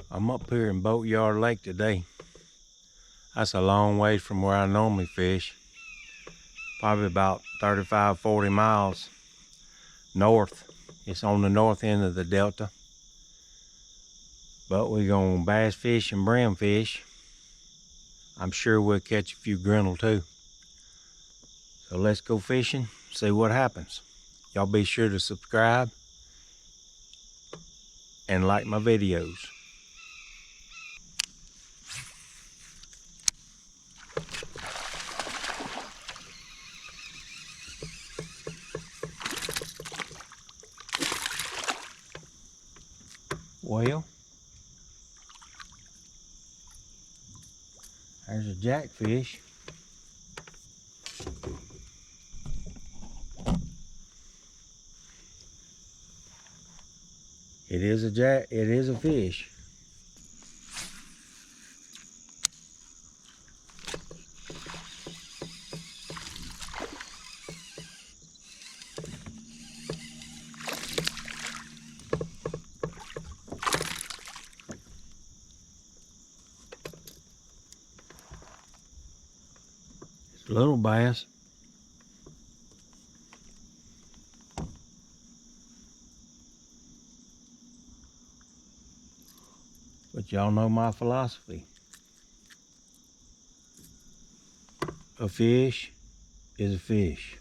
I'm up here in Boatyard Lake today. That's a long ways from where I normally fish. Probably about 35, 40 miles north. It's on the north end of the delta. But we're gonna bass fish and brim fish. I'm sure we'll catch a few grinnell too. So let's go fishing, see what happens. Y'all be sure to subscribe and like my videos. Well, there's a jackfish. It is a fish. It's a little bass. But y'all know my philosophy. A fish is a fish.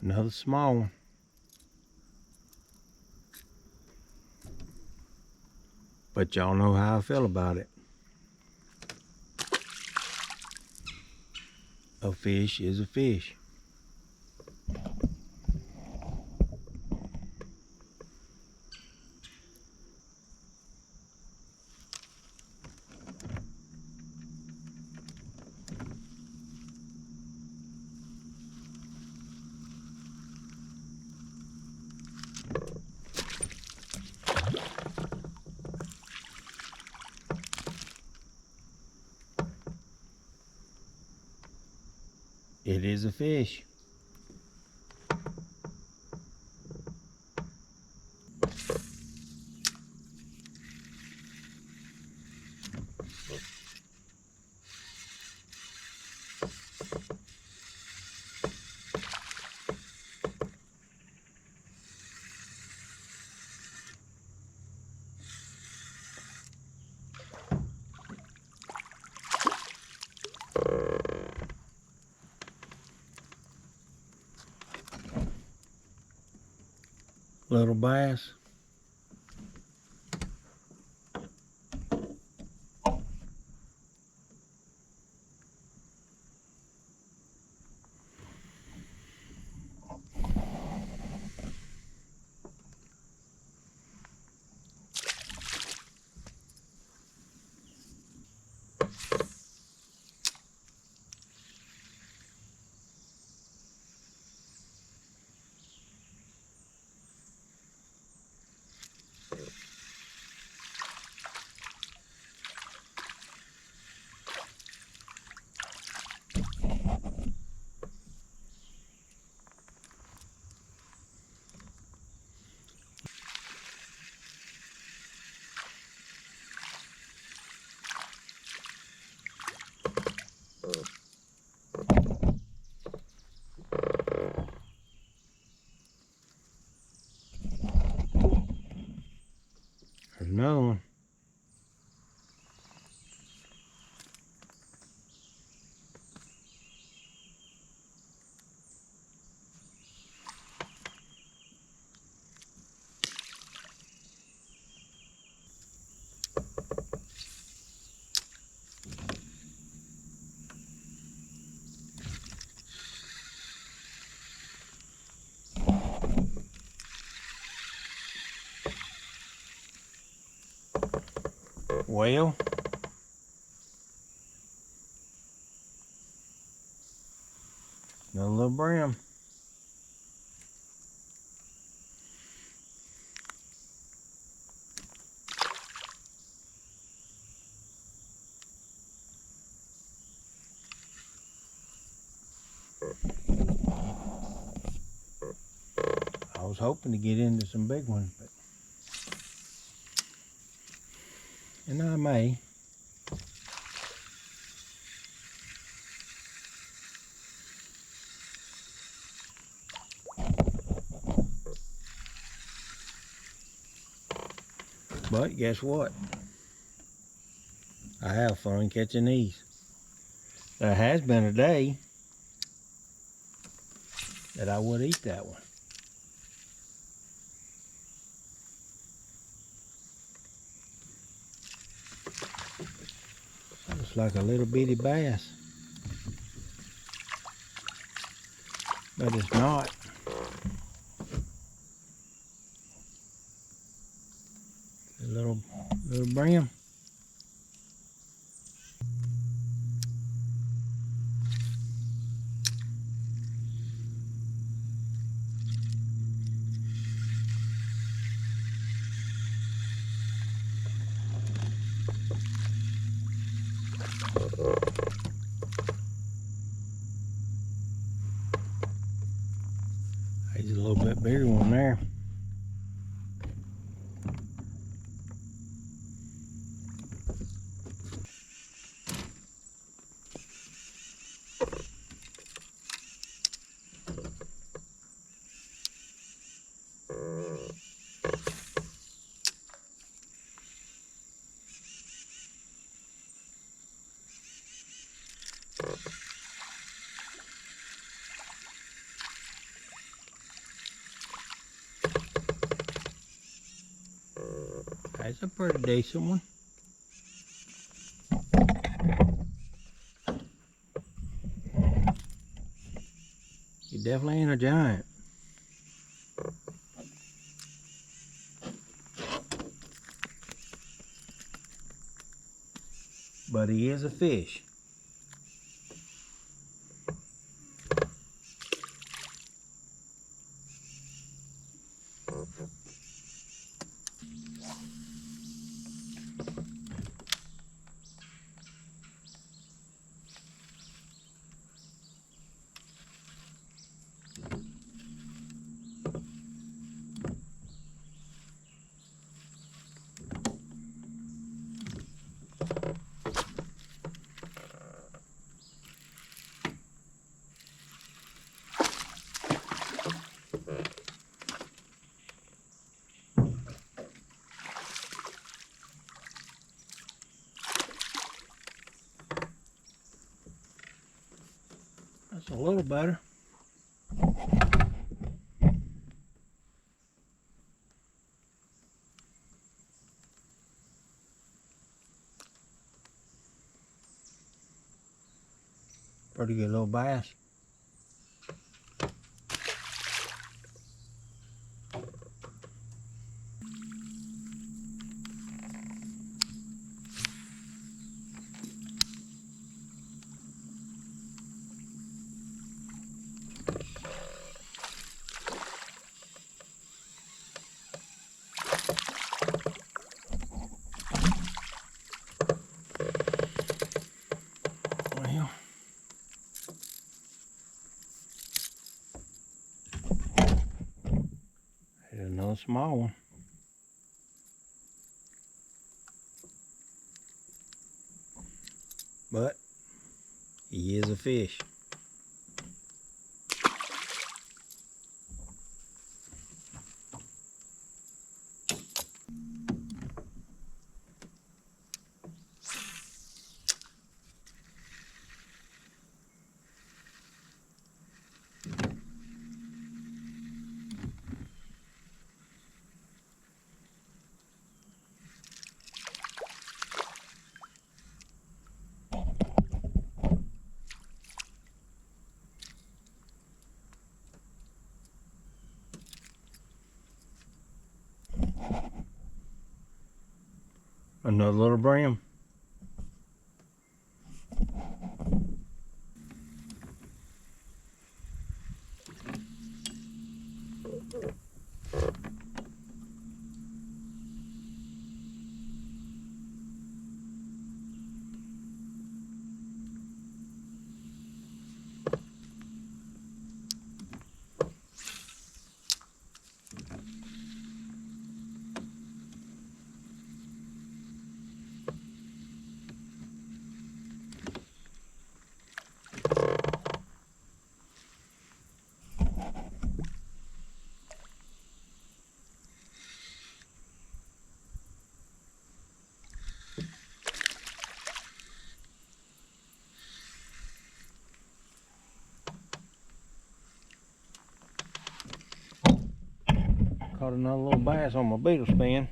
Another small one. But y'all know how I feel about it. A fish is a fish. It is a fish. Little bass. Well, another little brim. I was hoping to get into some big ones, but and I may. But guess what? I have fun catching these. There has been a day that I would eat that one. Looks like a little bitty bass, but it's not. A little brim. He's a little bit bigger one there. That's a pretty decent one. He definitely ain't a giant. But he is a fish. That's a little better. Pretty good little bass. Well, here's another small one. But he is a fish. Another little brim. Caught another little bass on my beetle spin.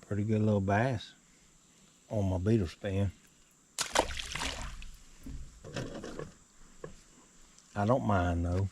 Pretty good little bass on my beetle spin. I don't mind though.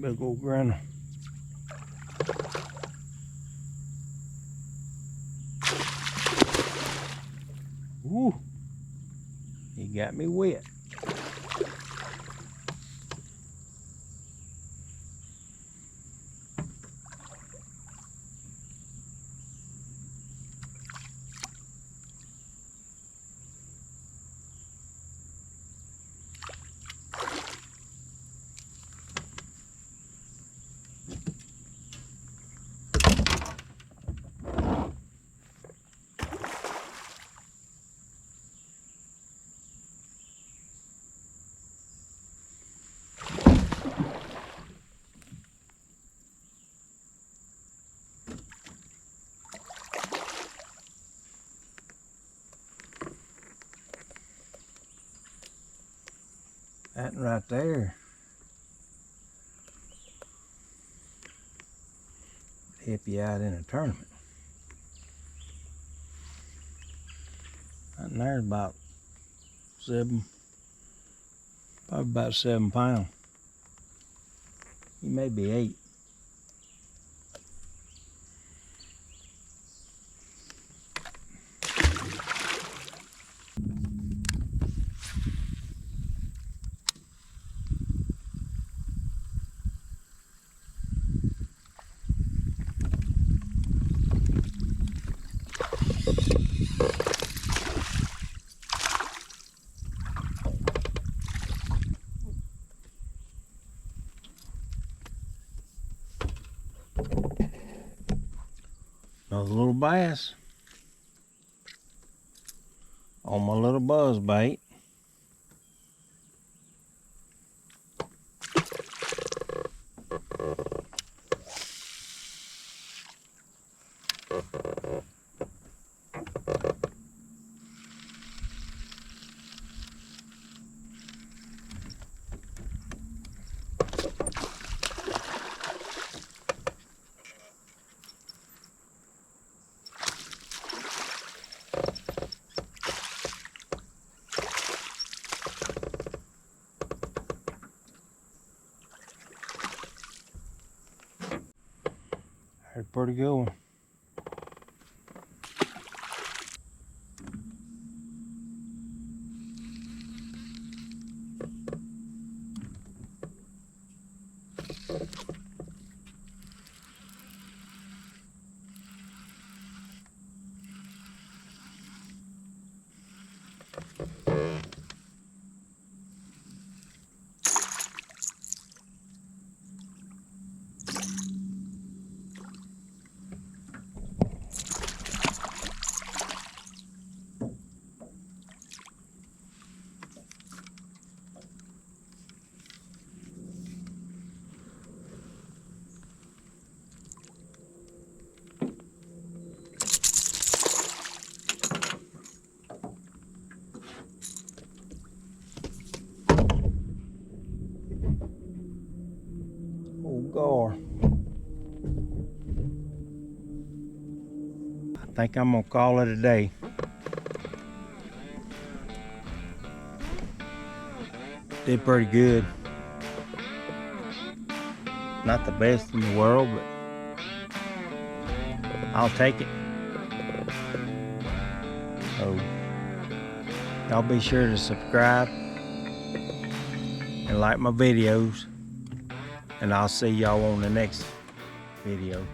Big old grinner. Woo! He got me wet. That right there help you out in a tournament. That there's about probably about 7 pounds. He may be 8. Another little bass on my little buzz bait. That's a pretty good one. think I'm gonna call it a day. Did pretty good. Not the best in the world, but I'll take it. So y'all be sure to subscribe and like my videos, and I'll see y'all on the next video.